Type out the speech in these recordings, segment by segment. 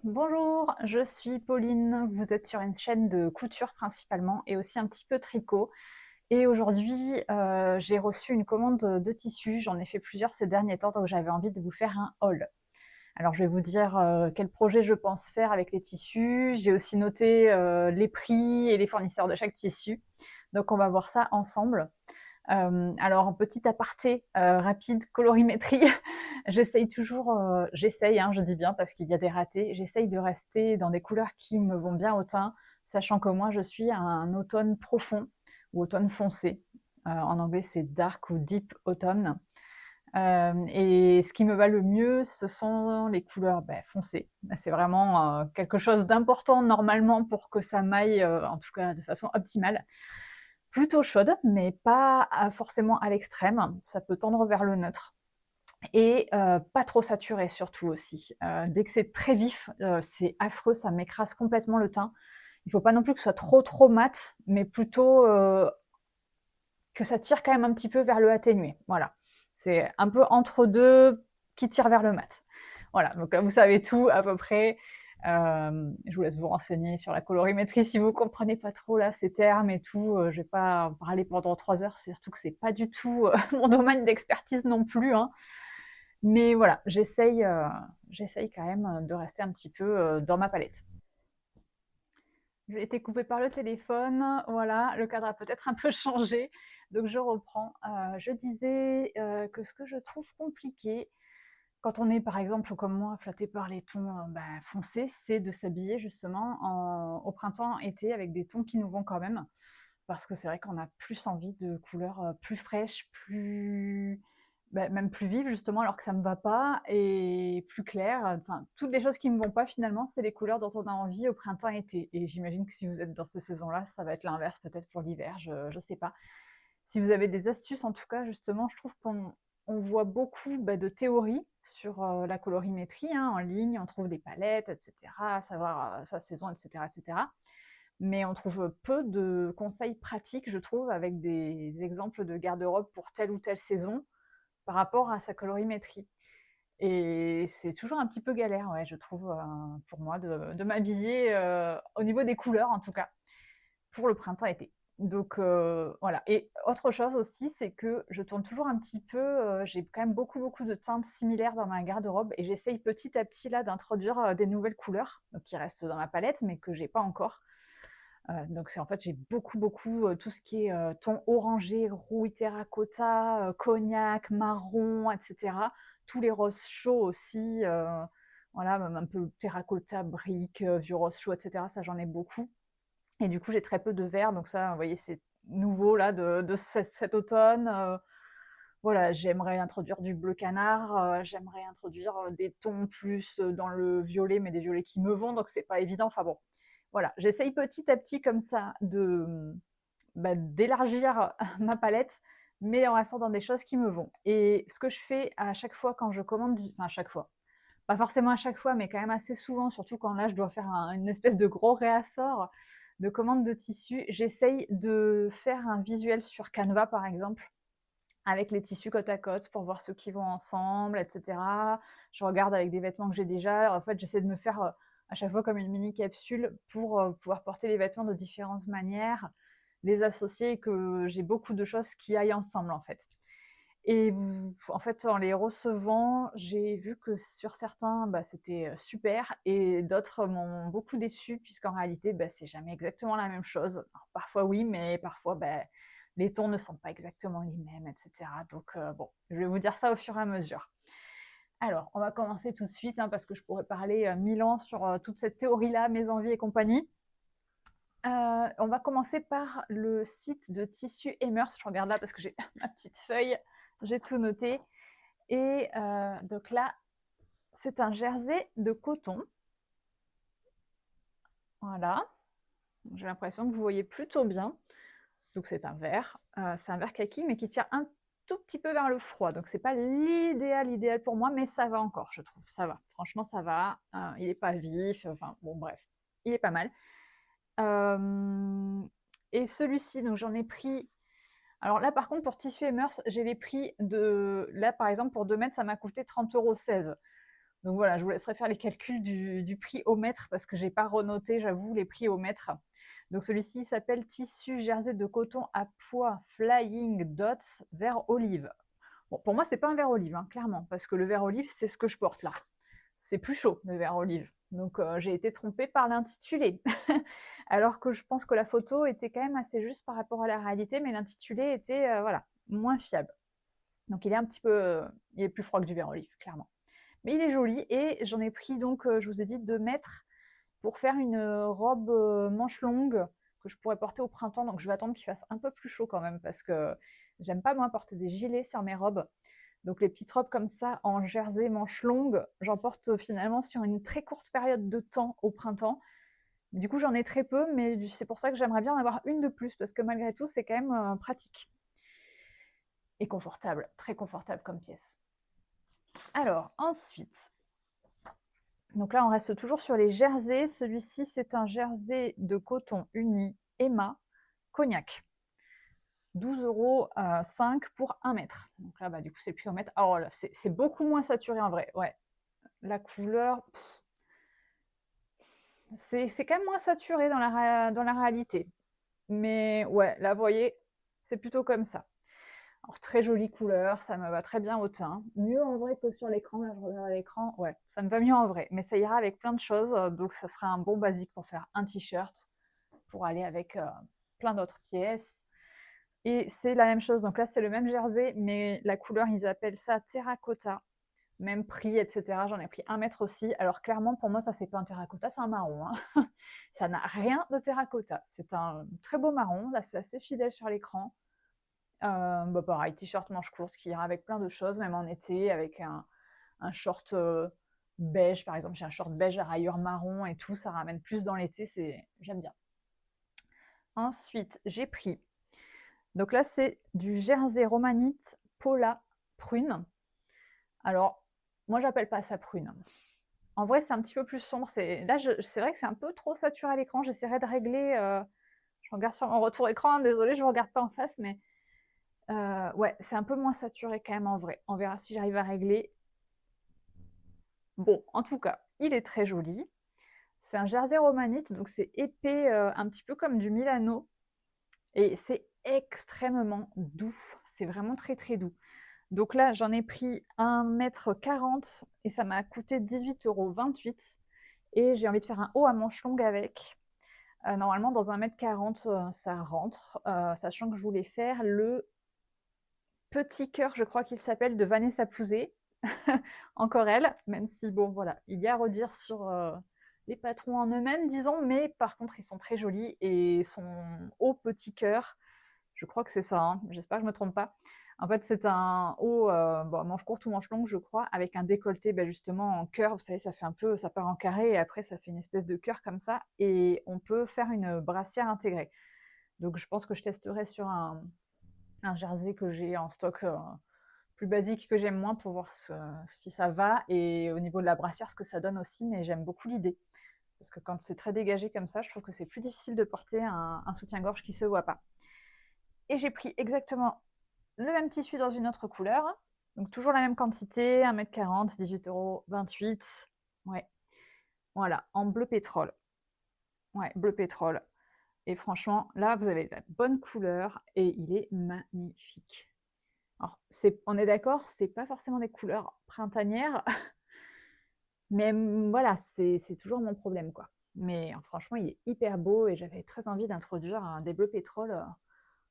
Bonjour, je suis Pauline. Vous êtes sur une chaîne de couture principalement et aussi un petit peu tricot. Et aujourd'hui, j'ai reçu une commande de tissus. J'en ai fait plusieurs ces derniers temps, donc j'avais envie de vous faire un haul. Alors je vais vous dire quel projet je pense faire avec les tissus. J'ai aussi noté les prix et les fournisseurs de chaque tissu. Donc on va voir ça ensemble. Alors, petit aparté rapide, colorimétrie. J'essaye toujours, j'essaye, hein, je dis bien parce qu'il y a des ratés, j'essaye de rester dans des couleurs qui me vont bien au teint, sachant que moi je suis un automne profond ou automne foncé. En anglais c'est dark ou deep autumn. Et ce qui me va le mieux, ce sont les couleurs foncées. C'est vraiment quelque chose d'important normalement pour que ça m'aille, en tout cas de façon optimale. Plutôt chaude, mais pas forcément à l'extrême. Ça peut tendre vers le neutre. Et pas trop saturé surtout aussi. Dès que c'est très vif, c'est affreux, ça m'écrase complètement le teint. Il faut pas non plus que ce soit trop mat, mais plutôt que ça tire quand même un petit peu vers le atténué. Voilà. C'est un peu entre deux qui tire vers le mat. Voilà, donc là vous savez tout à peu près. Je vous laisse vous renseigner sur la colorimétrie si vous comprenez pas trop là ces termes et tout. Je vais pas en parler pendant 3 heures, surtout que c'est pas du tout mon domaine d'expertise non plus, hein. Mais voilà, j'essaye quand même de rester un petit peu dans ma palette. J'ai été coupée par le téléphone, voilà, le cadre a peut-être un peu changé, donc je reprends. Je disais que ce que je trouve compliqué, quand on est par exemple comme moi flatté par les tons foncés, c'est de s'habiller justement au printemps-été avec des tons qui nous vont quand même, parce que c'est vrai qu'on a plus envie de couleurs plus fraîches, plus même plus vives justement, alors que ça me va pas, et plus claires. Enfin, toutes les choses qui me vont pas finalement, c'est les couleurs dont on a envie au printemps-été. Et j'imagine que si vous êtes dans ces saisons-là, ça va être l'inverse peut-être pour l'hiver, je sais pas. Si vous avez des astuces, en tout cas, justement, je trouve qu'on voit beaucoup de théories sur la colorimétrie, hein, en ligne, on trouve des palettes, etc., savoir sa saison, etc., etc. Mais on trouve peu de conseils pratiques, je trouve, avec des exemples de garde-robe pour telle ou telle saison par rapport à sa colorimétrie. Et c'est toujours un petit peu galère, ouais, je trouve, pour moi, de m'habiller au niveau des couleurs, en tout cas, pour le printemps-été. Donc voilà. Et autre chose aussi, c'est que je tourne toujours un petit peu, j'ai quand même beaucoup de teintes similaires dans ma garde-robe et j'essaye petit à petit là d'introduire des nouvelles couleurs, donc qui restent dans ma palette, mais que j'ai pas encore. Donc c'est en fait j'ai beaucoup tout ce qui est ton orangé, rouille, terracotta, cognac, marron, etc. Tous les roses chauds aussi, voilà, même un peu terracotta, brique, vieux rose chaud, etc. Ça j'en ai beaucoup. Et du coup j'ai très peu de vert, donc ça, vous voyez, c'est nouveau là de cet automne. Voilà, j'aimerais introduire du bleu canard, j'aimerais introduire des tons plus dans le violet, mais des violets qui me vont, donc c'est pas évident. Enfin bon, voilà, j'essaye petit à petit comme ça d'élargir ma palette, mais en restant dans des choses qui me vont. Et ce que je fais à chaque fois quand je commande, enfin à chaque fois, pas forcément à chaque fois, mais quand même assez souvent, surtout quand là je dois faire une espèce de gros réassort de commande de tissus, j'essaye de faire un visuel sur Canva par exemple, avec les tissus côte à côte pour voir ceux qui vont ensemble, etc. Je regarde avec des vêtements que j'ai déjà. En fait, j'essaie de me faire à chaque fois comme une mini capsule pour pouvoir porter les vêtements de différentes manières, les associer et que j'ai beaucoup de choses qui aillent ensemble en fait. Et en fait, en les recevant, j'ai vu que sur certains, c'était super, et d'autres m'ont beaucoup déçue, puisqu'en réalité, c'est jamais exactement la même chose. Alors, parfois oui, mais parfois, les tons ne sont pas exactement les mêmes, etc. Donc bon, je vais vous dire ça au fur et à mesure. Alors, on va commencer tout de suite, hein, parce que je pourrais parler 1000 ans sur toute cette théorie-là, mes envies et compagnie. On va commencer par le site de tissu Emers. Je regarde là parce que j'ai ma petite feuille, j'ai tout noté. Et donc là, c'est un jersey de coton. Voilà. J'ai l'impression que vous voyez plutôt bien. Donc c'est un vert. C'est un vert kaki, mais qui tire un tout petit peu vers le froid. Donc c'est pas l'idéal pour moi, mais ça va encore, je trouve. Ça va. Franchement, ça va. Il n'est pas vif. Enfin, bon, bref. Il est pas mal. Et celui-ci, donc j'en ai pris. Alors là, par contre, pour tissu Emers, j'ai les prix de. Là, par exemple, pour 2 mètres, ça m'a coûté 30,16 €. Donc voilà, je vous laisserai faire les calculs du prix au mètre parce que j'ai pas renoté, j'avoue, les prix au mètre. Donc celui-ci s'appelle Tissu jersey de coton à pois Flying Dots vert olive. Bon, pour moi, c'est pas un vert olive, hein, clairement, parce que le vert olive, c'est ce que je porte là. C'est plus chaud, le vert olive. Donc j'ai été trompée par l'intitulé. Alors que je pense que la photo était quand même assez juste par rapport à la réalité, mais l'intitulé était voilà, moins fiable. Donc il est un petit peu, il est plus froid que du vert olive, clairement. Mais il est joli et j'en ai pris donc, je vous ai dit 2 mètres pour faire une robe manche longue que je pourrais porter au printemps. Donc je vais attendre qu'il fasse un peu plus chaud quand même parce que j'aime pas moi porter des gilets sur mes robes. Donc les petites robes comme ça en jersey manche longue, j'en porte finalement sur une très courte période de temps au printemps. Du coup j'en ai très peu, mais c'est pour ça que j'aimerais bien en avoir une de plus parce que malgré tout c'est quand même pratique et confortable, très confortable comme pièce. Alors ensuite, donc là on reste toujours sur les jerseys. Celui-ci c'est un jersey de coton uni Emma cognac. 12,05 € pour 1 mètre. Donc là, bah, du coup, c'est le prix au mètre. Alors là, c'est beaucoup moins saturé en vrai. Ouais. La couleur, c'est quand même moins saturé dans la réalité. Mais ouais, là, vous voyez, c'est plutôt comme ça. Alors, très jolie couleur, ça me va très bien au teint. Mieux en vrai que sur l'écran. Là, je regarde à l'écran. Ouais, ça me va mieux en vrai. Mais ça ira avec plein de choses. Donc, ça sera un bon basique pour faire un t-shirt, pour aller avec plein d'autres pièces. Et c'est la même chose. Donc là, c'est le même jersey, mais la couleur, ils appellent ça terracotta. Même prix, etc. J'en ai pris 1 mètre aussi. Alors clairement, pour moi, ça, c'est pas un terracotta, c'est un marron, hein. Ça n'a rien de terracotta. C'est un très beau marron. Là, c'est assez fidèle sur l'écran. Bah, pareil, t-shirt manche courte qui ira avec plein de choses, même en été, avec un short beige, par exemple. J'ai un short beige à rayures marron et tout. Ça ramène plus dans l'été. J'aime bien. Ensuite, j'ai pris. Donc là, c'est du jersey romanite Paula prune. Alors, moi, j'appelle pas ça prune. En vrai, c'est un petit peu plus sombre. Là, c'est vrai que c'est un peu trop saturé à l'écran. J'essaierai de régler. Je regarde sur mon retour écran. Désolée, je ne regarde pas en face, mais ouais, c'est un peu moins saturé quand même en vrai. On verra si j'arrive à régler. Bon, en tout cas, il est très joli. C'est un jersey romanite, donc c'est épais, un petit peu comme du Milano. Et c'est extrêmement doux. C'est vraiment très très doux. Donc là, j'en ai pris 1,40 m et ça m'a coûté 18,28 €. Et j'ai envie de faire un haut à manches longues avec. Normalement, dans 1,40 m, ça rentre, sachant que je voulais faire le petit cœur, je crois qu'il s'appelle, de Vanessa Pouzet. Encore elle, même si, bon, voilà, il y a à redire sur les patrons en eux-mêmes, disons, mais par contre, ils sont très jolis et son haut petit cœur, je crois que c'est ça, hein, j'espère que je ne me trompe pas. En fait, c'est un haut, bon, manche courte ou manche longue, je crois, avec un décolleté justement en cœur. Vous savez, ça fait un peu, ça part en carré et après, ça fait une espèce de cœur comme ça. Et on peut faire une brassière intégrée. Donc, je pense que je testerai sur un jersey que j'ai en stock plus basique que j'aime moins pour voir si ça va. Et au niveau de la brassière, ce que ça donne aussi. Mais j'aime beaucoup l'idée. Parce que quand c'est très dégagé comme ça, je trouve que c'est plus difficile de porter un soutien-gorge qui ne se voit pas. Et j'ai pris exactement le même tissu dans une autre couleur. Donc toujours la même quantité, 1,40 m, 18,28 €. Ouais, voilà, en bleu pétrole. Ouais, bleu pétrole. Et franchement, là, vous avez la bonne couleur et il est magnifique. Alors, on est d'accord, c'est pas forcément des couleurs printanières, mais voilà, c'est toujours mon problème, quoi. Mais franchement, il est hyper beau et j'avais très envie d'introduire des bleus pétrole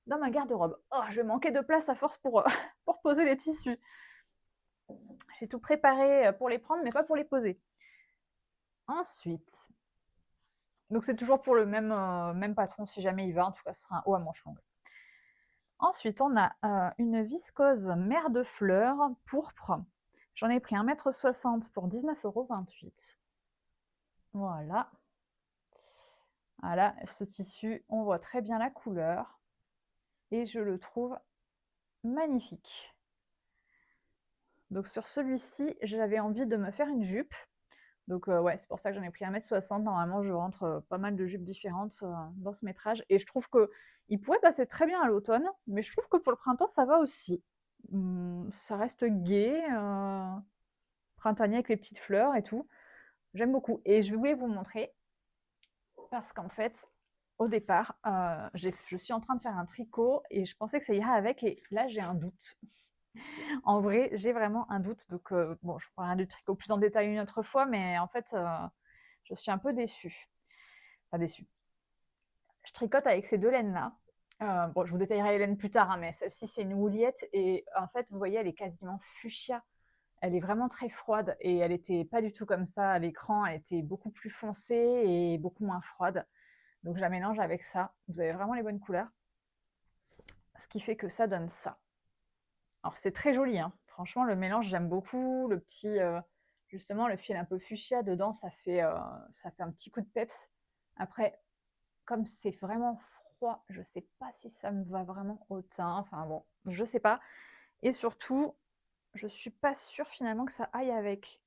dans ma garde-robe. Oh, je manquais de place à force pour, pour poser les tissus. J'ai tout préparé pour les prendre, mais pas pour les poser. Ensuite, donc c'est toujours pour le même patron si jamais il va. En tout cas, ce sera un haut à manches longues. Ensuite, on a une viscose mer de fleurs pourpre. J'en ai pris 1,60 m pour 19,28 €. Voilà. Voilà, ce tissu, on voit très bien la couleur. Et je le trouve magnifique. Donc sur celui-ci, j'avais envie de me faire une jupe. Donc ouais, c'est pour ça que j'en ai pris 1,60 m. Normalement, je rentre pas mal de jupes différentes dans ce métrage. Et je trouve qu'il pourrait passer très bien à l'automne, mais je trouve que pour le printemps, ça va aussi. Ça reste gai, printanier avec les petites fleurs et tout. J'aime beaucoup. Et je voulais vous montrer parce qu'en fait, au départ, je suis en train de faire un tricot et je pensais que ça irait avec et là, j'ai un doute. En vrai, j'ai vraiment un doute. Donc, bon, je vous parlerai du tricot plus en détail une autre fois, mais en fait, je suis un peu déçue. Pas déçue. Je tricote avec ces deux laines-là. Bon, je vous détaillerai les laines plus tard, hein, mais celle-ci, c'est une houliette. Et en fait, vous voyez, elle est quasiment fuchsia. Elle est vraiment très froide et elle n'était pas du tout comme ça à l'écran. Elle était beaucoup plus foncée et beaucoup moins froide. Donc, je la mélange avec ça. Vous avez vraiment les bonnes couleurs. Ce qui fait que ça donne ça. Alors, c'est très joli, hein. Franchement, le mélange, j'aime beaucoup. Le petit, justement, le fil un peu fuchsia dedans, ça fait un petit coup de peps. Après, comme c'est vraiment froid, je sais pas si ça me va vraiment au teint. Enfin bon, je sais pas. Et surtout, je suis pas sûre finalement que ça aille avec.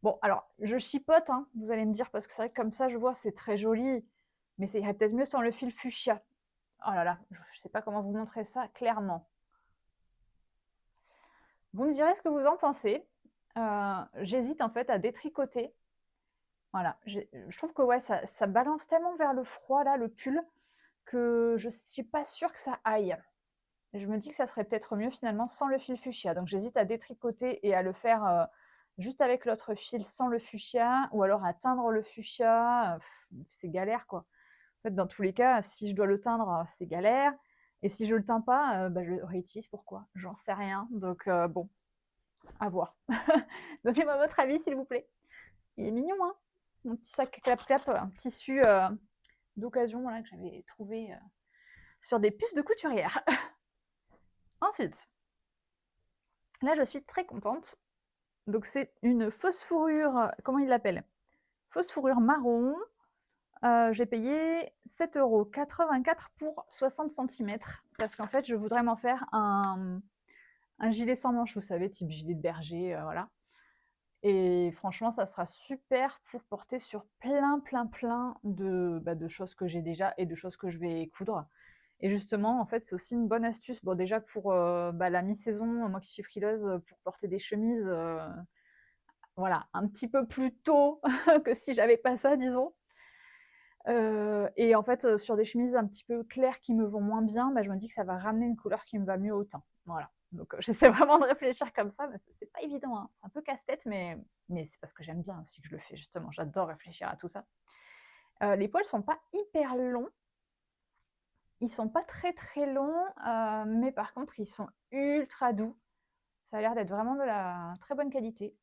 Bon, alors, je chipote, hein, vous allez me dire, parce que c'est vrai que comme ça, je vois, c'est très joli, mais ça irait peut-être mieux sans le fil fuchsia. Oh là là, je sais pas comment vous montrer ça clairement. Vous me direz ce que vous en pensez. J'hésite en fait à détricoter. Voilà, je trouve que ouais, ça balance tellement vers le froid là, le pull, que je suis pas sûre que ça aille. Et je me dis que ça serait peut-être mieux finalement sans le fil fuchsia. Donc j'hésite à détricoter et à le faire juste avec l'autre fil sans le fuchsia, ou alors à teindre le fuchsia. C'est galère quoi. En fait, dans tous les cas, si je dois le teindre, c'est galère. Et si je le teins pas, bah, je le réutilise. Pourquoi? J'en sais rien. Donc bon, à voir. Donnez-moi votre avis s'il vous plaît. Il est mignon, hein? Mon petit sac clap-clap, un tissu d'occasion voilà, que j'avais trouvé sur des puces de couturière. Ensuite, là je suis très contente. Donc c'est une fausse fourrure, comment il l'appelle? Fausse fourrure marron. J'ai payé 7,84 € pour 60 cm parce qu'en fait je voudrais m'en faire un gilet sans manches, vous savez, type gilet de berger, voilà. Et franchement, ça sera super pour porter sur plein de choses que j'ai déjà et de choses que je vais coudre. Et justement, en fait, c'est aussi une bonne astuce. Bon, déjà pour la mi-saison, moi qui suis frileuse, pour porter des chemises, voilà, un petit peu plus tôt que si j'avais pas ça, disons. Et en fait, sur des chemises un petit peu claires qui me vont moins bien, bah, je me dis que ça va ramener une couleur qui me va mieux au teint. Voilà. Donc j'essaie vraiment de réfléchir comme ça, mais c'est pas évident, hein. C'est un peu casse-tête, mais c'est parce que j'aime bien aussi que je le fais, justement. J'adore réfléchir à tout ça. Les poils sont pas hyper longs. Ils sont pas très longs, mais par contre, ils sont ultra doux. Ça a l'air d'être vraiment de la très bonne qualité.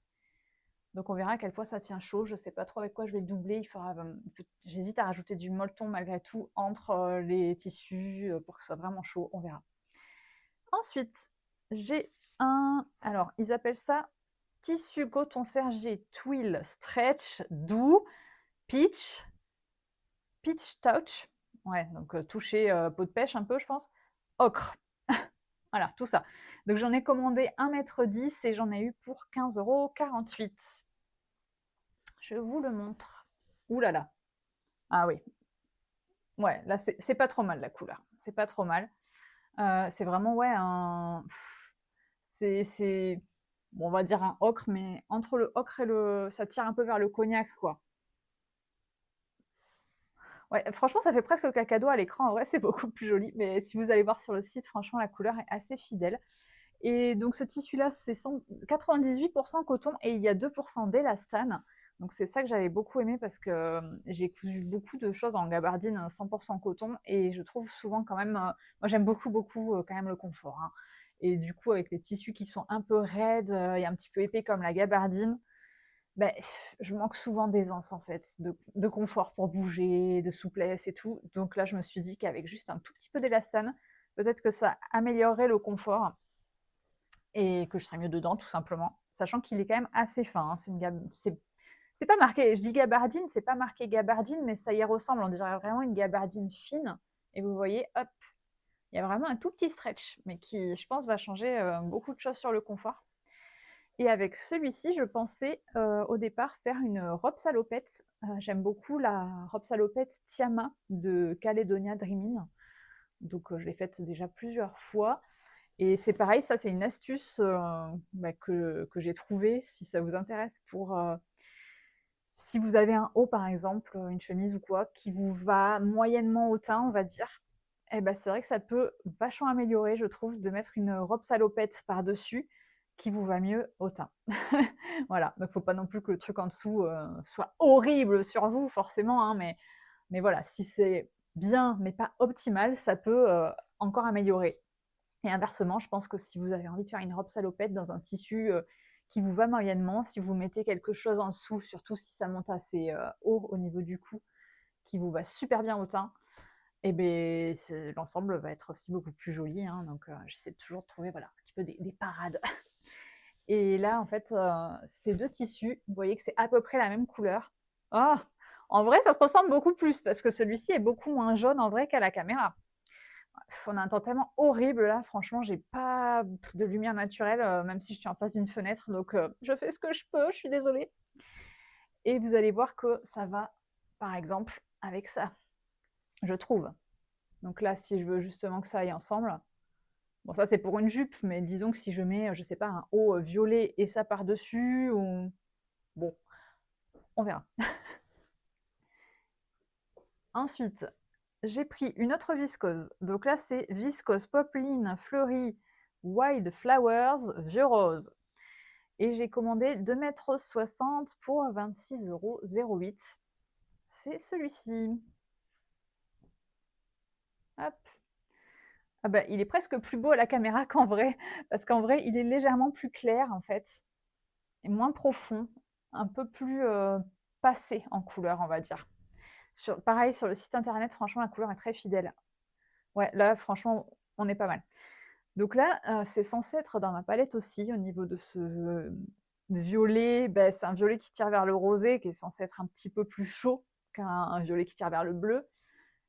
Donc on verra à quel point ça tient chaud. Je sais pas trop avec quoi je vais le doubler. J'hésite à rajouter du molleton malgré tout entre les tissus pour que ce soit vraiment chaud. On verra. Ensuite, j'ai alors ils appellent ça tissu coton sergé twill stretch doux peach touch. Ouais, donc toucher peau de pêche un peu, je pense. Ocre. Voilà, tout ça. Donc j'en ai commandé 1,10 m et j'en ai eu pour 15,48 €. Je vous le montre. Ouh là là. Ah oui. Ouais, là c'est pas trop mal la couleur. C'est pas trop mal. C'est vraiment ouais un. C'est bon, on va dire un ocre, mais entre le ocre et ça tire un peu vers le cognac quoi. Ouais, franchement, ça fait presque cacado à l'écran. En vrai, c'est beaucoup plus joli. Mais si vous allez voir sur le site, franchement, la couleur est assez fidèle. Et donc, ce tissu-là, c'est 98% coton et il y a 2% d'élastane. Donc, c'est ça que j'avais beaucoup aimé parce que j'ai cousu beaucoup de choses en gabardine 100% coton et je trouve souvent quand même, moi j'aime beaucoup quand même le confort, hein. Et du coup, avec les tissus qui sont un peu raides et un petit peu épais comme la gabardine, ben, je manque souvent d'aisance en fait, de confort pour bouger, de souplesse et tout. Donc là, je me suis dit qu'avec juste un tout petit peu d'élastane, peut-être que ça améliorerait le confort et que je serais mieux dedans tout simplement. Sachant qu'il est quand même assez fin, hein. C'est pas marqué, je dis gabardine, c'est pas marqué gabardine, mais ça y ressemble. On dirait vraiment une gabardine fine. Et vous voyez, hop, il y a vraiment un tout petit stretch, mais qui, je pense, va changer beaucoup de choses sur le confort. Et avec celui-ci, je pensais au départ faire une robe salopette. J'aime beaucoup la robe salopette Tiama de Caledonia Dreamin'. Donc je l'ai faite déjà plusieurs fois. Et c'est pareil, ça c'est une astuce que j'ai trouvée, si ça vous intéresse, pour si vous avez un haut par exemple, une chemise ou quoi, qui vous va moyennement au teint, on va dire, eh ben, c'est vrai que ça peut vachement améliorer, je trouve, de mettre une robe salopette par-dessus qui vous va mieux au teint. Voilà, donc faut pas non plus que le truc en dessous soit horrible sur vous, forcément, hein, mais voilà, si c'est bien mais pas optimal, ça peut encore améliorer. Et inversement, je pense que si vous avez envie de faire une robe salopette dans un tissu qui vous va moyennement, si vous mettez quelque chose en dessous, surtout si ça monte assez haut au niveau du cou, qui vous va super bien au teint, et ben l'ensemble va être aussi beaucoup plus joli, hein. Donc j'essaie toujours de trouver voilà, un petit peu des parades. Et là, en fait, ces deux tissus, vous voyez que c'est à peu près la même couleur. Oh, en vrai, ça se ressemble beaucoup plus parce que celui-ci est beaucoup moins jaune en vrai qu'à la caméra. On a un temps tellement horrible là, franchement, j'ai pas de lumière naturelle, même si je suis en face d'une fenêtre, donc je fais ce que je peux, je suis désolée. Et vous allez voir que ça va, par exemple, avec ça, je trouve. Donc là, si je veux justement que ça aille ensemble, bon, ça c'est pour une jupe, mais disons que si je mets, je sais pas, un haut violet et ça par-dessus, ou bon, on verra. Ensuite, j'ai pris une autre viscose. Donc là, c'est Viscose Poplin Fleury Wild Flowers Vieux Rose. Et j'ai commandé 2,60 m pour 26,08 €. C'est celui-ci. Hop. Ah bah, il est presque plus beau à la caméra qu'en vrai, parce qu'en vrai, il est légèrement plus clair en fait, et moins profond, un peu plus passé en couleur, on va dire. Pareil, sur le site internet, franchement, la couleur est très fidèle. Ouais, là, franchement, on est pas mal. Donc là, c'est censé être dans ma palette aussi, au niveau de ce violet. Bah, c'est un violet qui tire vers le rosé, qui est censé être un petit peu plus chaud qu'un violet qui tire vers le bleu.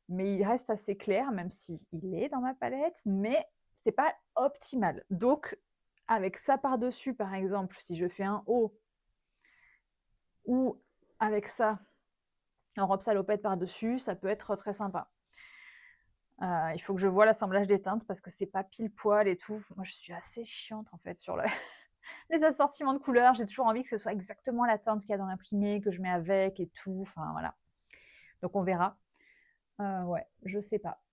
Mais il reste assez clair, même s'il est dans ma palette, mais c'est pas optimal. Donc, avec ça par-dessus, par exemple, si je fais un haut, ou avec ça, en robe salopette par-dessus, ça peut être très sympa. Il faut que je vois l'assemblage des teintes parce que c'est pas pile poil et tout. Moi, je suis assez chiante en fait sur les assortiments de couleurs. J'ai toujours envie que ce soit exactement la teinte qu'il y a dans l'imprimé, que je mets avec et tout. Enfin voilà. Donc on verra. Ouais, je sais pas.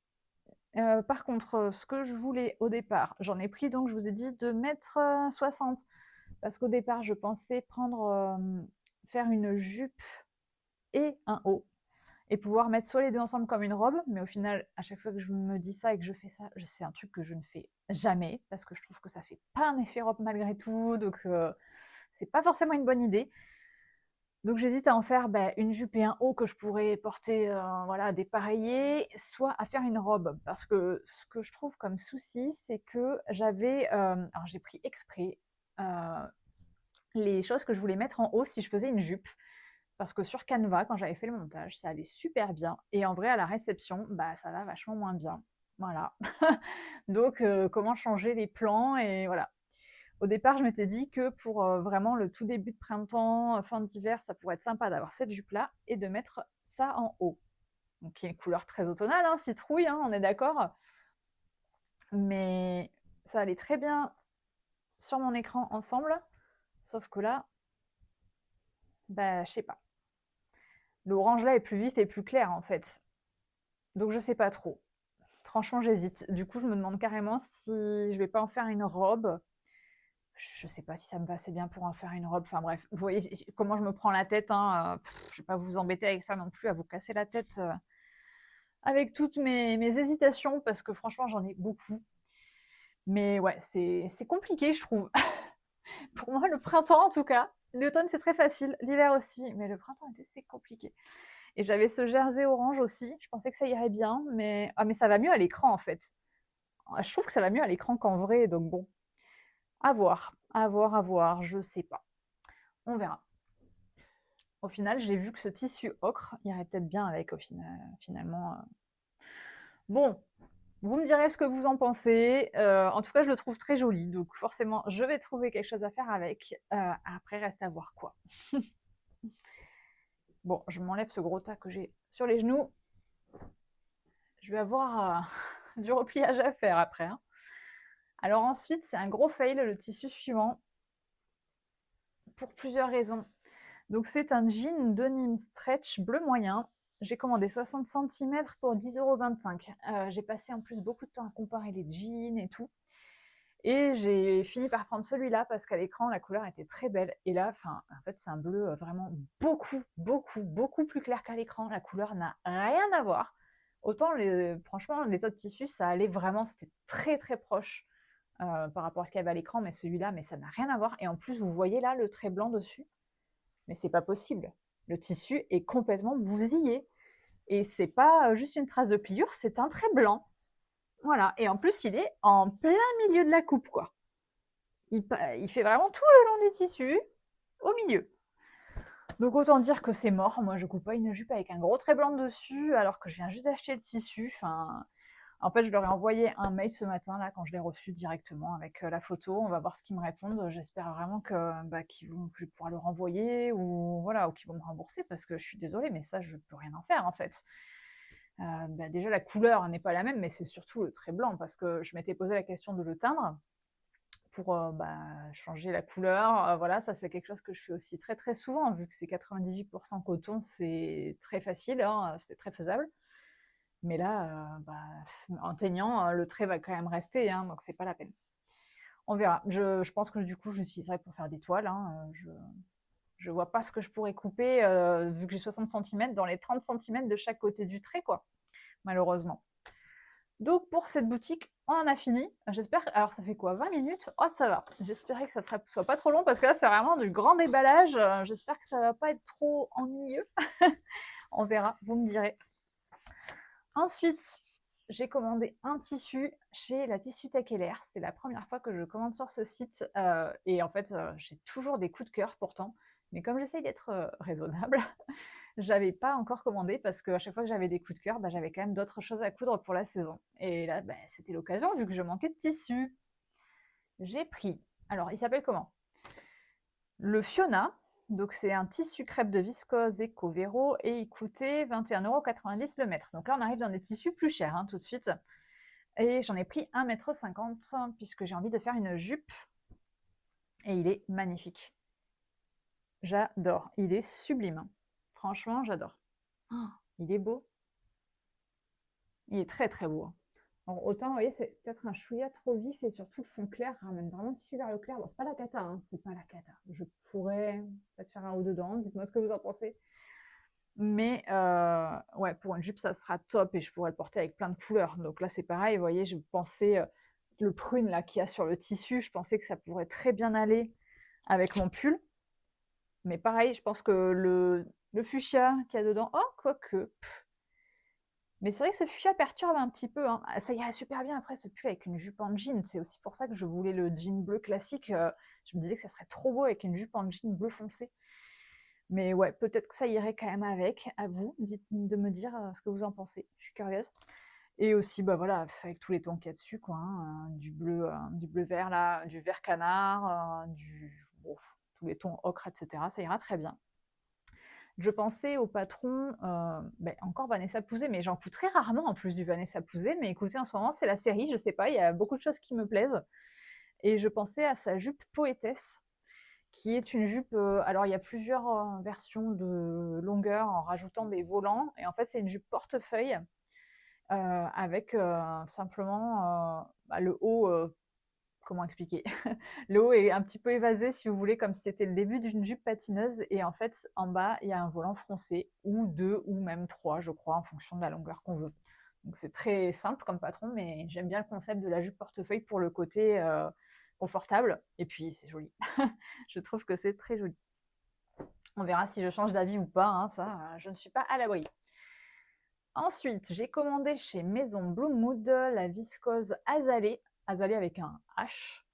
Par contre, ce que je voulais au départ, j'en ai pris donc, je vous ai dit, 2,60 m. Parce qu'au départ, je pensais faire une jupe et un haut et pouvoir mettre soit les deux ensemble comme une robe, mais au final, à chaque fois que je me dis ça et que je fais ça, c'est un truc que je ne fais jamais parce que je trouve que ça fait pas un effet robe malgré tout, donc c'est pas forcément une bonne idée. Donc j'hésite à en faire une jupe et un haut que je pourrais porter, voilà, dépareillé, soit à faire une robe. Parce que ce que je trouve comme souci, c'est que alors j'ai pris exprès les choses que je voulais mettre en haut si je faisais une jupe. Parce que sur Canva, quand j'avais fait le montage, ça allait super bien. Et en vrai, à la réception, bah, ça va vachement moins bien. Voilà. Donc, comment changer les plans et voilà. Au départ, je m'étais dit que pour vraiment le tout début de printemps, fin d'hiver, ça pourrait être sympa d'avoir cette jupe-là et de mettre ça en haut. Donc, qui est une couleur très automnale, hein, citrouille, hein, on est d'accord. Mais ça allait très bien sur mon écran ensemble. Sauf que là, bah, je sais pas. L'orange là est plus vif et plus clair en fait. Donc, je sais pas trop. Franchement, j'hésite. Du coup, je me demande carrément si je vais pas en faire une robe. Je sais pas si ça me va assez bien pour en faire une robe. Enfin bref, vous voyez comment je me prends la tête, hein. Je vais pas vous embêter avec ça non plus, à vous casser la tête avec toutes mes hésitations, parce que franchement, j'en ai beaucoup. Mais ouais, c'est compliqué, je trouve. Pour moi, le printemps, en tout cas. L'automne, c'est très facile. L'hiver aussi. Mais le printemps, c'est compliqué. Et j'avais ce jersey orange aussi. Je pensais que ça irait bien. Mais ça va mieux à l'écran, en fait. Je trouve que ça va mieux à l'écran qu'en vrai. Donc bon, à voir. À voir, à voir. Je sais pas. On verra. Au final, j'ai vu que ce tissu ocre irait peut-être bien avec, finalement. Bon, vous me direz ce que vous en pensez. En tout cas, je le trouve très joli. Donc forcément, je vais trouver quelque chose à faire avec. Après, reste à voir quoi. Bon, je m'enlève ce gros tas que j'ai sur les genoux. Je vais avoir du repliage à faire après, hein. Alors ensuite, c'est un gros fail, le tissu suivant, pour plusieurs raisons. Donc c'est un jean denim stretch bleu moyen. J'ai commandé 60 cm pour 10,25 €. J'ai passé en plus beaucoup de temps à comparer les jeans et tout. Et j'ai fini par prendre celui-là parce qu'à l'écran, la couleur était très belle. Et là, en fait, c'est un bleu vraiment beaucoup plus clair qu'à l'écran. La couleur n'a rien à voir. Autant, franchement, les autres tissus, ça allait vraiment, c'était très proche par rapport à ce qu'il y avait à l'écran, mais celui-là, mais ça n'a rien à voir. Et en plus, vous voyez là le trait blanc dessus, mais c'est pas possible. Le tissu est complètement bousillé. Et c'est pas juste une trace de pliure, c'est un trait blanc. Voilà. Et en plus, il est en plein milieu de la coupe, quoi. Il fait vraiment tout le long du tissu, au milieu. Donc autant dire que c'est mort. Moi, je coupe pas une jupe avec un gros trait blanc dessus, alors que je viens juste d'acheter le tissu. Enfin, en fait, je leur ai envoyé un mail ce matin, là, quand je l'ai reçu directement avec la photo. On va voir ce qu'ils me répondent. J'espère vraiment que je vais pouvoir le renvoyer ou voilà, ou qu'ils vont me rembourser parce que je suis désolée, mais ça, je peux rien en faire en fait. Déjà, la couleur n'est pas la même, mais c'est surtout le trait blanc parce que je m'étais posé la question de le teindre pour changer la couleur. Voilà, ça c'est quelque chose que je fais aussi très souvent, vu que c'est 98% coton, c'est très facile, hein, c'est très faisable. Mais là, en teignant, le trait va quand même rester, hein, donc c'est pas la peine. On verra. Je pense que du coup, je l'utiliserai pour faire des toiles. Hein. Je vois pas ce que je pourrais couper, vu que j'ai 60 cm, dans les 30 cm de chaque côté du trait, quoi, malheureusement. Donc pour cette boutique, on en a fini. J'espère. Alors ça fait quoi, 20 minutes? Oh, ça va. J'espérais que ça ne soit pas trop long parce que là c'est vraiment du grand déballage. J'espère que ça va pas être trop ennuyeux. On verra, vous me direz. Ensuite, j'ai commandé un tissu chez la Tissu Tech LR. C'est la première fois que je commande sur ce site. Et en fait, j'ai toujours des coups de cœur pourtant. Mais comme j'essaye d'être raisonnable, j'avais pas encore commandé parce qu'à chaque fois que j'avais des coups de cœur, j'avais quand même d'autres choses à coudre pour la saison. Et là, c'était l'occasion vu que je manquais de tissu. J'ai pris. Alors, il s'appelle comment? Le Fiona. Donc, c'est un tissu crêpe de viscose Eco Vero et il coûtait 21,90 € le mètre. Donc là, on arrive dans des tissus plus chers tout de suite. Et j'en ai pris 1,50 m puisque j'ai envie de faire une jupe. Et il est magnifique. J'adore. Il est sublime. Franchement, j'adore. Oh, il est beau. Il est très beau. Alors, autant, vous voyez, c'est peut-être un chouïa trop vif et surtout le fond clair ramène vraiment le tissu vers le clair. Bon, c'est pas la cata, hein, c'est pas la cata. Je pourrais peut-être faire un ou deux dents, dites-moi ce que vous en pensez. Mais ouais, pour une jupe, ça sera top et je pourrais le porter avec plein de couleurs. Donc là, c'est pareil, vous voyez, je pensais, le prune là qu'il y a sur le tissu, je pensais que ça pourrait très bien aller avec mon pull. Mais pareil, je pense que le fuchsia qu'il y a dedans, oh, quoique. Mais c'est vrai que ce fuchsia perturbe un petit peu. Hein. Ça irait super bien après ce pull avec une jupe en jean. C'est aussi pour ça que je voulais le jean bleu classique. Je me disais que ça serait trop beau avec une jupe en jean bleu foncé. Mais ouais, peut-être que ça irait quand même avec. À vous de me dire ce que vous en pensez. Je suis curieuse. Et aussi, voilà, avec tous les tons qu'il y a dessus, quoi. Hein, du bleu vert là, du vert canard, tous les tons ocre, etc. Ça ira très bien. Je pensais au patron, encore Vanessa Pouzet, mais j'en coûte très rarement en plus du Vanessa Pouzet. Mais écoutez, en ce moment, c'est la série, je sais pas, il y a beaucoup de choses qui me plaisent. Et je pensais à sa jupe poétesse, qui est une jupe. Alors, il y a plusieurs versions de longueur en rajoutant des volants. Et en fait, c'est une jupe portefeuille avec simplement le haut. Comment expliquer? Le haut est un petit peu évasé, si vous voulez, comme si c'était le début d'une jupe patineuse. Et en fait, en bas, il y a un volant froncé, ou deux, ou même trois, je crois, en fonction de la longueur qu'on veut. Donc c'est très simple comme patron, mais j'aime bien le concept de la jupe portefeuille pour le côté confortable. Et puis c'est joli. Je trouve que c'est très joli. On verra si je change d'avis ou pas, hein, ça, je ne suis pas à l'abri. Ensuite, j'ai commandé chez Maison Bloomwood la viscose azalée avec un H.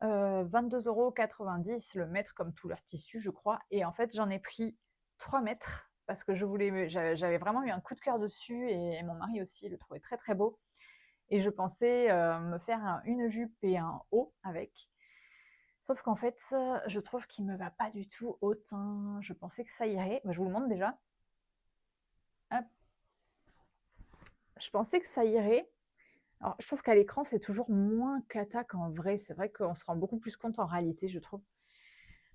22,90 € le mètre, comme tout leur tissu, je crois. Et en fait, j'en ai pris 3 mètres parce que j'avais vraiment eu un coup de cœur dessus et mon mari aussi le trouvait très beau. Et je pensais me faire une jupe et un haut avec. Sauf qu'en fait, je trouve qu'il me va pas du tout au teint. Je pensais que ça irait. Je vous le montre déjà. Hop. Je pensais que ça irait. Alors, je trouve qu'à l'écran, c'est toujours moins cata qu'en vrai. C'est vrai qu'on se rend beaucoup plus compte en réalité, je trouve.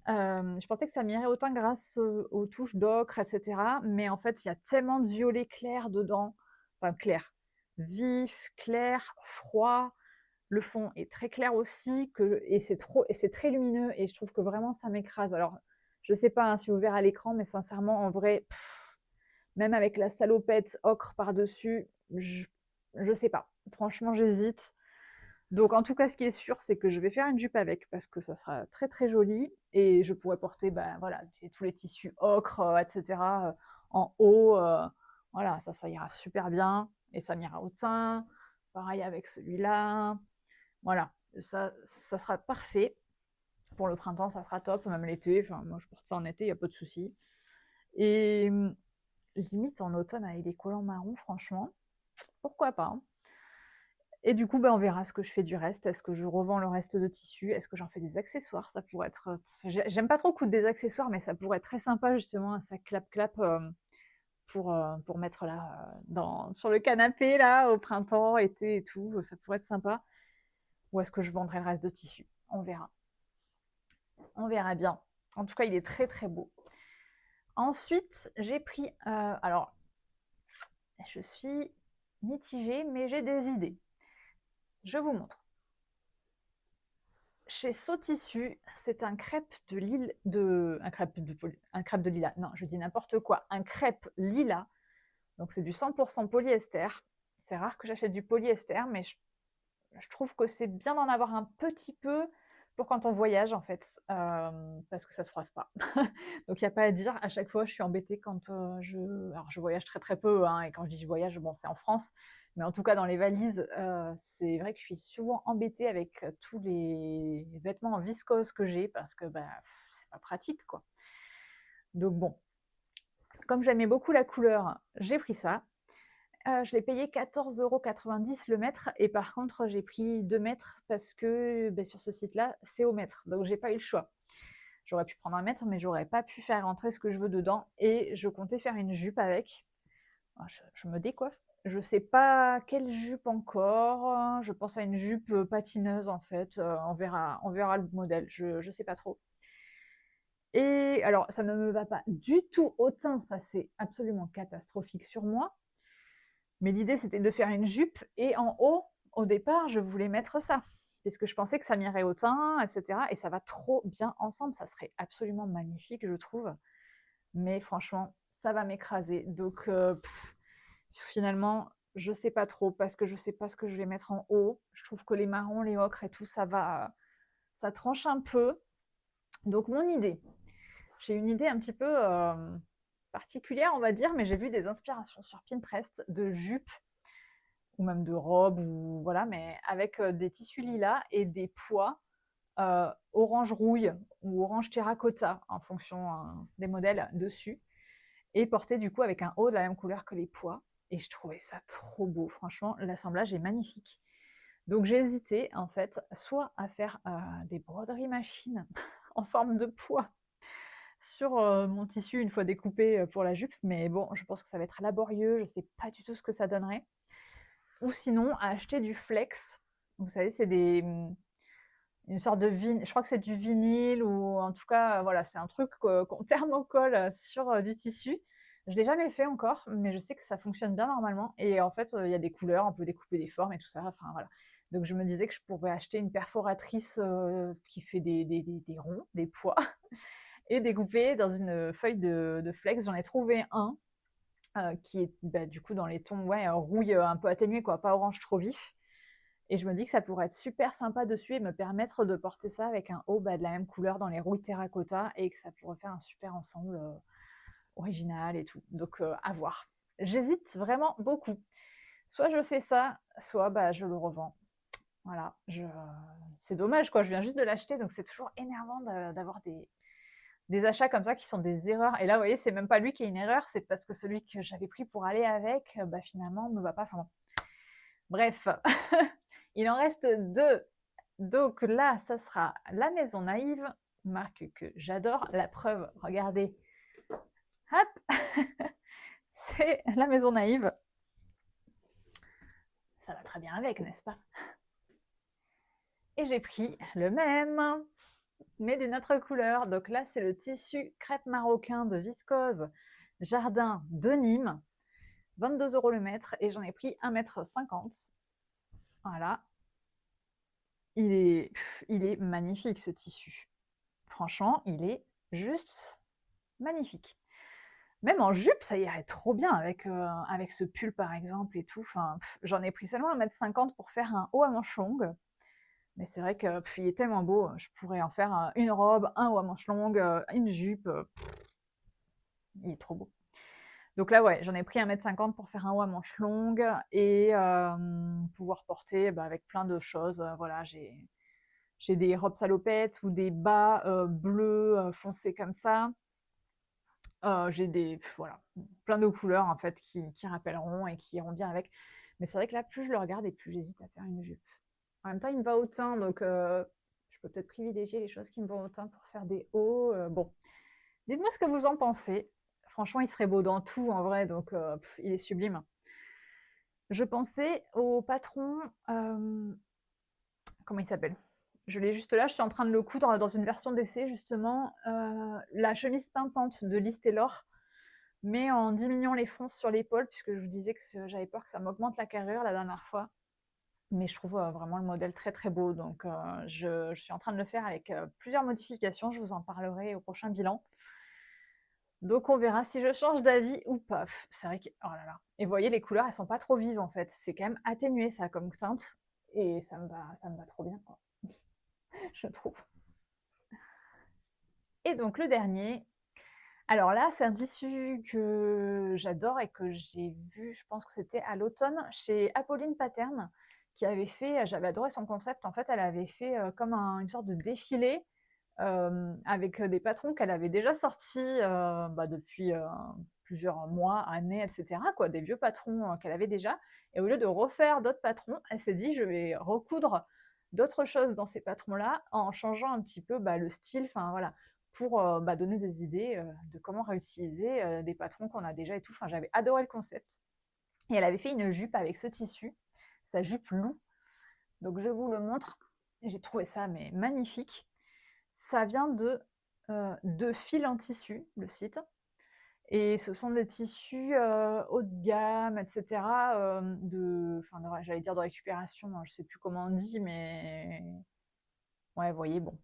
Je pensais que ça m'irait autant grâce, aux touches d'ocre et cetera, mais en fait, il y a tellement de violet clair dedans, enfin clair, vif, clair, froid. Le fond est très clair aussi que et c'est très lumineux et je trouve que vraiment ça m'écrase. Alors, je sais pas, hein, si vous verrez à l'écran, mais sincèrement, en vrai, même avec la salopette ocre par-dessus, je sais pas. Franchement, j'hésite. Donc en tout cas, ce qui est sûr, c'est que je vais faire une jupe avec parce que ça sera très très joli et je pourrais porter ben, voilà, tous les tissus ocre, etc. En haut. Voilà, ça ira super bien et ça m'ira au teint. Pareil avec celui-là. Voilà, ça sera parfait. Pour le printemps, ça sera top, même l'été. Enfin, moi, je porte ça en été, il n'y a pas de souci. Et limite en automne avec des collants marrons, franchement, pourquoi pas, hein. Et du coup, bah, on verra ce que je fais du reste. Est-ce que je revends le reste de tissu? Est-ce que j'en fais des accessoires? Ça pourrait être. J'aime pas trop coudre des accessoires, mais ça pourrait être très sympa justement, un sac clap-clap pour mettre là sur le canapé là au printemps, été et tout. Ça pourrait être sympa. Ou est-ce que je vendrai le reste de tissu? On verra. On verra bien. En tout cas, il est très très beau. Ensuite, j'ai pris. Alors, je suis mitigée, mais j'ai des idées. Je vous montre. Chez Sotissu, c'est un crêpe de Lille, un crêpe de lilas. Non, je dis n'importe quoi. Un crêpe lilas. Donc c'est du 100% polyester. C'est rare que j'achète du polyester, mais je trouve que c'est bien d'en avoir un petit peu pour quand on voyage en fait, parce que ça se froisse pas. Donc il n'y a pas à dire. À chaque fois, je suis embêtée quand alors je voyage très très peu, hein, et quand je dis je voyage, bon c'est en France, mais en tout cas dans les valises, c'est vrai que je suis souvent embêtée avec tous les vêtements en viscose que j'ai parce que bah, c'est pas pratique quoi. Donc bon, comme j'aimais beaucoup la couleur, j'ai pris ça. Je l'ai payé 14,90 € le mètre et par contre j'ai pris 2 mètres parce que sur ce site-là, c'est au mètre. Donc j'ai pas eu le choix. J'aurais pu prendre un mètre, mais j'aurais pas pu faire rentrer ce que je veux dedans et je comptais faire une jupe avec. Je me décoiffe. Je sais pas quelle jupe encore. Je pense à une jupe patineuse en fait. On verra le modèle. Je sais pas trop. Et alors, ça ne me va pas du tout au teint. Ça, c'est absolument catastrophique sur moi. Mais l'idée, c'était de faire une jupe et en haut, au départ, je voulais mettre ça, puisque je pensais que ça m'irait au teint, etc. Et ça va trop bien ensemble, ça serait absolument magnifique, je trouve. Mais franchement, ça va m'écraser. Donc, finalement, je sais pas trop, parce que je sais pas ce que je vais mettre en haut. Je trouve que les marrons, les ocres et tout, ça tranche un peu. Donc, mon idée, j'ai une idée un petit peu particulière, on va dire, mais j'ai vu des inspirations sur Pinterest de jupes ou même de robes, ou voilà, mais avec des tissus lilas et des pois orange rouille ou orange terracotta en fonction des modèles dessus, et porté du coup avec un haut de la même couleur que les pois. Et je trouvais ça trop beau, franchement, l'assemblage est magnifique. Donc j'ai hésité en fait, soit à faire des broderies machines en forme de pois sur mon tissu une fois découpé pour la jupe, mais bon, je pense que ça va être laborieux, je sais pas du tout ce que ça donnerait. Ou sinon, à acheter du flex. Vous savez, c'est une sorte de vinyle, je crois que c'est du vinyle, ou en tout cas, voilà, c'est un truc qu'on thermocole sur du tissu. Je l'ai jamais fait encore, mais je sais que ça fonctionne bien normalement. Et en fait, il y a des couleurs, on peut découper des formes et tout ça. Enfin voilà. Donc je me disais que je pourrais acheter une perforatrice qui fait des ronds, des pois, et découper dans une feuille de flex. J'en ai trouvé un qui est bah, du coup dans les tons ouais, rouille un peu atténué, quoi, pas orange trop vif. Et je me dis que ça pourrait être super sympa dessus et me permettre de porter ça avec un haut bah, de la même couleur dans les rouilles terracotta et que ça pourrait faire un super ensemble original et tout. Donc à voir. J'hésite vraiment beaucoup. Soit je fais ça, soit bah, je le revends. Voilà, c'est dommage quoi, je viens juste de l'acheter, donc c'est toujours énervant d'avoir des achats comme ça qui sont des erreurs. Et là, vous voyez, c'est même pas lui qui est une erreur, c'est parce que celui que j'avais pris pour aller avec, bah, finalement, ne va pas. Enfin, bon. Bref, il en reste deux. Donc là, ça sera la Maison Naïve, marque que j'adore. La preuve, regardez, hop, c'est la Maison Naïve. Ça va très bien avec, n'est-ce pas? Et j'ai pris le même, mais d'une autre couleur. Donc là, c'est le tissu crêpe marocain de viscose Jardin de Nîmes, 22 € le mètre, et j'en ai pris 1,50 m. Voilà. Il est magnifique, ce tissu. Franchement, il est juste magnifique. Même en jupe, ça irait trop bien avec ce pull, par exemple, et tout. Enfin, j'en ai pris seulement 1,50 m pour faire un haut à manches longues. Mais c'est vrai que il est tellement beau, je pourrais en faire une robe, un haut à manches longues, une jupe. Il est trop beau. Donc là, ouais, j'en ai pris 1,50 m pour faire un haut à manches longues et pouvoir porter avec plein de choses. Voilà, j'ai des robes salopettes ou des bas bleus foncés comme ça. J'ai voilà, plein de couleurs en fait qui rappelleront et qui iront bien avec. Mais c'est vrai que là, plus je le regarde et plus j'hésite à faire une jupe. En même temps, il me va au teint, donc je peux peut-être privilégier les choses qui me vont au teint pour faire des hauts. Bon, dites-moi ce que vous en pensez. Franchement, il serait beau dans tout en vrai, donc il est sublime. Je pensais au patron, comment il s'appelle? Je l'ai juste là, je suis en train de le coudre dans une version d'essai justement. La chemise pimpante de Liz Taylor, mais en diminuant les fonces sur l'épaule, puisque je vous disais que j'avais peur que ça m'augmente la carrure la dernière fois. Mais je trouve vraiment le modèle très très beau, donc je suis en train de le faire avec plusieurs modifications, je vous en parlerai au prochain bilan. Donc on verra si je change d'avis ou pas. C'est vrai que, oh là là. Et vous voyez, les couleurs, elles sont pas trop vives en fait, c'est quand même atténué ça comme teinte, et ça me va trop bien, quoi. Je trouve. Et donc le dernier, alors là, c'est un tissu que j'adore et que j'ai vu, je pense que c'était à l'automne, chez Apolline Pattern, qui avait fait, j'avais adoré son concept, en fait, elle avait fait comme une sorte de défilé avec des patrons qu'elle avait déjà sortis depuis plusieurs mois, années, etc., quoi, des vieux patrons qu'elle avait déjà. Et au lieu de refaire d'autres patrons, elle s'est dit, je vais recoudre d'autres choses dans ces patrons-là en changeant un petit peu le style, enfin voilà, pour donner des idées de comment réutiliser des patrons qu'on a déjà et tout. Enfin, j'avais adoré le concept. Et elle avait fait une jupe avec ce tissu, sa jupe loup. Donc je vous le montre. J'ai trouvé ça mais magnifique. Ça vient de Fil en Tissu, le site. Et ce sont des tissus haut de gamme, etc. J'allais dire de récupération, je ne sais plus comment on dit, mais ouais, vous voyez, bon.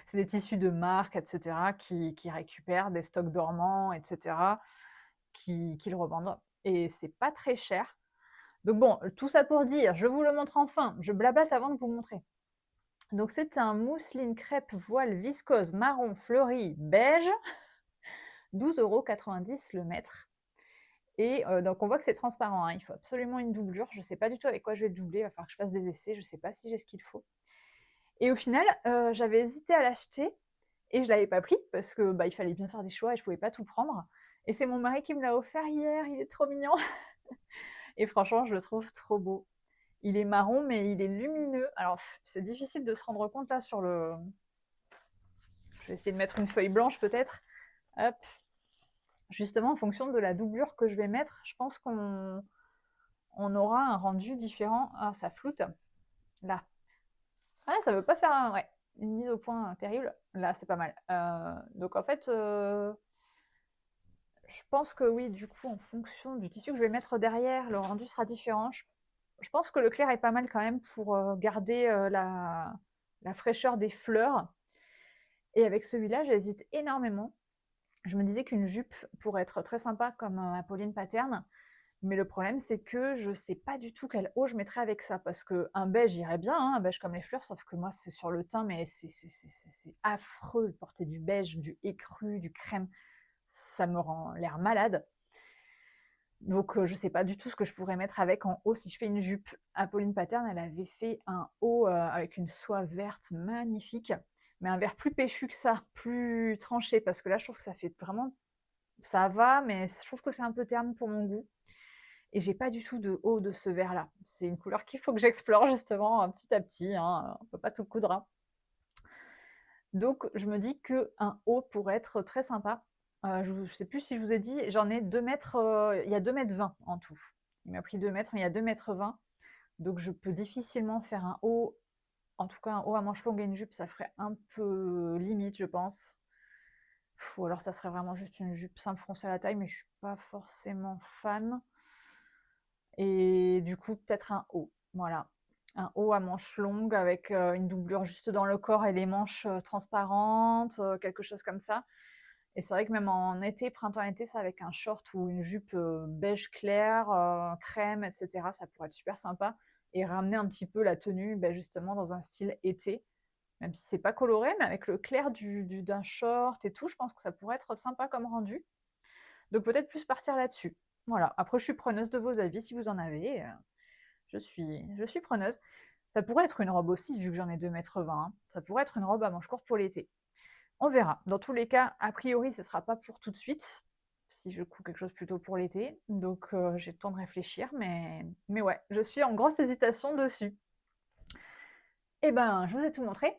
C'est des tissus de marque, etc., qui récupèrent des stocks dormants, etc., qui le revendent. Et c'est pas très cher. Donc bon, tout ça pour dire, je vous le montre enfin, je blablate avant de vous montrer. Donc c'est un mousseline crêpe voile viscose marron fleuri beige, 12,90 € le mètre. Et donc on voit que c'est transparent, hein. Il faut absolument une doublure. Je ne sais pas du tout avec quoi je vais le doubler, il va falloir que je fasse des essais, je ne sais pas si j'ai ce qu'il faut. Et au final, j'avais hésité à l'acheter et je ne l'avais pas pris parce que il fallait bien faire des choix et je ne pouvais pas tout prendre. Et c'est mon mari qui me l'a offert hier, il est trop mignon. Et franchement, je le trouve trop beau. Il est marron, mais il est lumineux. Alors, c'est difficile de se rendre compte là sur le... Je vais essayer de mettre une feuille blanche peut-être. Hop. Justement, en fonction de la doublure que je vais mettre, je pense qu'on aura un rendu différent. Ah, ça floute. Là. Ah, ça veut pas faire une mise au point terrible. Là, c'est pas mal. Donc en fait, je pense que oui, du coup, en fonction du tissu que je vais mettre derrière, le rendu sera différent. Je pense que le clair est pas mal quand même pour garder la fraîcheur des fleurs. Et avec celui-là, j'hésite énormément. Je me disais qu'une jupe pourrait être très sympa comme Apolline Pattern, mais le problème c'est que je sais pas du tout quel haut je mettrais avec ça, parce qu'un beige irait bien, hein, un beige comme les fleurs, sauf que moi c'est sur le teint, mais c'est affreux de porter du beige, du écru, du crème, ça me rend l'air malade. Donc je sais pas du tout ce que je pourrais mettre avec en haut si je fais une jupe. Apolline Pattern, elle avait fait un haut avec une soie verte magnifique, mais un vert plus péchu que ça, plus tranché, parce que là je trouve que ça fait vraiment... Ça va, mais je trouve que c'est un peu terne pour mon goût. Et j'ai pas du tout de haut de ce vert-là. C'est une couleur qu'il faut que j'explore justement petit à petit, hein. On peut pas tout coudre, hein. Donc je me dis qu'un haut pourrait être très sympa. Je sais plus si je vous ai dit, j'en ai 2 mètres, il y a 2,20 m en tout. Il m'a pris 2 mètres, mais il y a 2,20 m. Donc je peux difficilement faire un haut, en tout cas un haut à manches longues et une jupe, ça ferait un peu limite, je pense. Ou alors ça serait vraiment juste une jupe simple froncée à la taille, mais je suis pas forcément fan. Et du coup, peut-être un haut, voilà. Un haut à manches longues avec une doublure juste dans le corps et les manches transparentes, quelque chose comme ça. Et c'est vrai que même en été, printemps-été, ça avec un short ou une jupe beige clair, crème, etc., ça pourrait être super sympa. Et ramener un petit peu la tenue justement dans un style été. Même si c'est pas coloré, mais avec le clair d'un short et tout, je pense que ça pourrait être sympa comme rendu. Donc peut-être plus partir là-dessus. Voilà. Après, je suis preneuse de vos avis si vous en avez. Je suis preneuse. Ça pourrait être une robe aussi, vu que j'en ai 2,20 m. Ça pourrait être une robe à manches courtes pour l'été. On verra. Dans tous les cas, a priori, ce ne sera pas pour tout de suite, si je couds quelque chose plutôt pour l'été. Donc j'ai le temps de réfléchir, mais ouais, je suis en grosse hésitation dessus. Eh ben, je vous ai tout montré.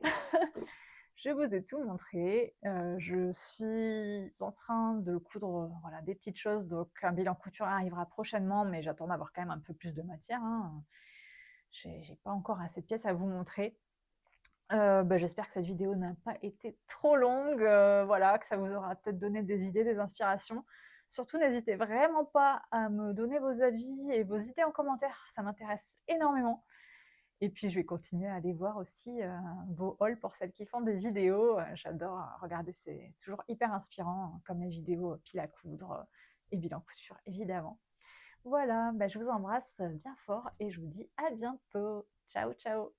Je vous ai tout montré. Je suis en train de coudre voilà, des petites choses. Donc, un bilan couture arrivera prochainement, mais j'attends d'avoir quand même un peu plus de matière. Hein. J'ai pas encore assez de pièces à vous montrer. J'espère que cette vidéo n'a pas été trop longue. Voilà, que ça vous aura peut-être donné des idées, des inspirations. Surtout, n'hésitez vraiment pas à me donner vos avis et vos idées en commentaire. Ça m'intéresse énormément. Et puis, je vais continuer à aller voir aussi vos hauls pour celles qui font des vidéos. J'adore regarder, c'est toujours hyper inspirant, comme les vidéos pile à coudre et bilan couture, évidemment. Voilà, je vous embrasse bien fort et je vous dis à bientôt. Ciao, ciao!